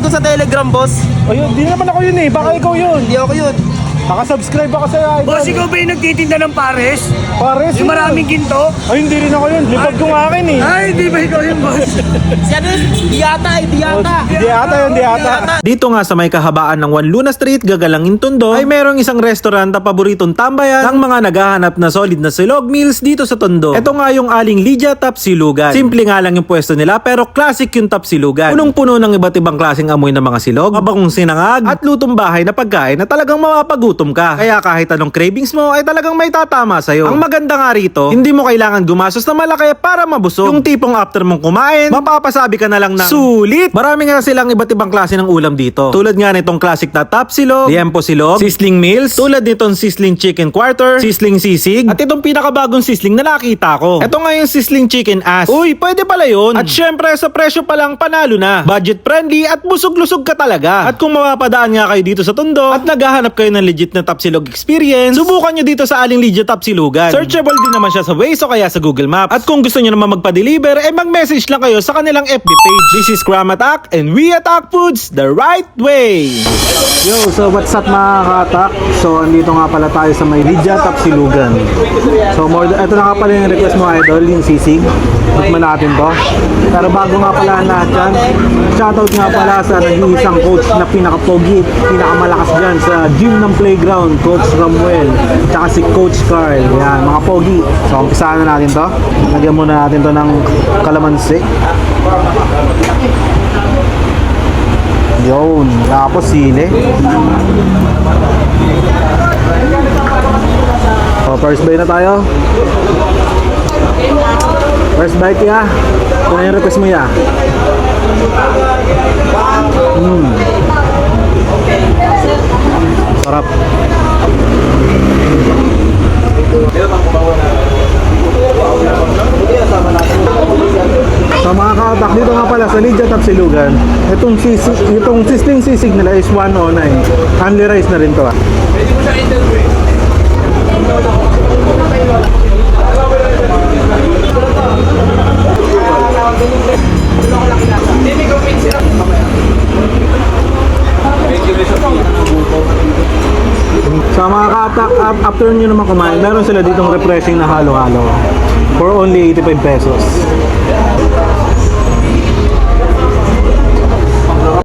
ko sa Telegram, boss. Ayun, di naman ako yun eh. Baka ikaw yun. Hindi ako yun. Nakasubscribe ako sa idol. Boss, ikaw ba yung nagtitinda ng pares? Pares Yung maraming ginto? Ay, hindi rin ako yun. Lipad kong akin eh. Ay, di ba ikaw yung boss? Si ano yun? Diyata eh, Diyata. Di ata yun, di ata. Dito nga sa may kahabaan ng Juan Luna Street, Gagalangin Tondo, ay merong isang restaurant na paboritong tambayan ng mga naghahanap na solid na silog meals dito sa Tondo. Ito nga yung Aling Lydia Tapsilugan. Simple nga lang yung pwesto nila pero classic yung Tapsilugan. Punong-puno ng iba't ibang klaseng amoy ng mga silog, mabakong sinangag at lutong bahay na pagkain na talagang mapapagutom ka. Kaya kahit anong cravings mo ay talagang may tatama sa'yo. Ang maganda nga rito, hindi mo kailangan gumastos na malaki para mabusog. Yung tipong after mong kumain, mapapasabi ka na lang ng sulit. Marami nga silang iba't ibang klase ng ulam dito. Tulad nga nitong classic na Tapsilog, Liempo Silog, Sizzling Meals, tulad nitong Sizzling Chicken Quarter, Sizzling Sisig, at itong pinakabagong sizzling na nakita ko. Ito nga yung Sizzling Chicken Ass. Uy, pwede pala yun. At syempre sa presyo pa lang panalo na. Budget friendly at busog-lusog ka talaga. At kung mapapadaan nga kayo dito sa Tondo at naghahanap kayo ng legit na Tapsilog experience, subukan nyo dito sa Aling Lydia Tapsilugan. Searchable din naman siya sa Waze o kaya sa Google Maps. At kung gusto nyo naman magpa-deliver, mag-message lang kayo sa kanilang FB page. This is Cram Attack and we attack foods the right way. Yo, so what's up mga katak? So, andito nga pala tayo sa may Lydia Tapsilugan. So, ito na nga pala yung request mo, idol, yung sisig. Tikman natin to. Pero bago nga pala ang lahat yan, shoutout nga pala sa nag-iisang coach na pinaka-pogi, pinakamalakas dyan sa gym ng playground, Coach Ramuel, tsaka si Coach Carl. Yan, mga pogi. So, umpisahan na natin to. Lagyan muna natin to ng kalamansi. Yun, tapos sili. So, first bite na tayo. First bite ya. Ito na yung request mo ya. Sarap. So mga kaotak, dito nga pala sa Lydia Tapsilugan, itong sizzling sisig nila is 109. Only rice na rin to ah. Sa mga katak, after nyo naman kumain, meron sila ditong refreshing na halo-halo for only 85 pesos.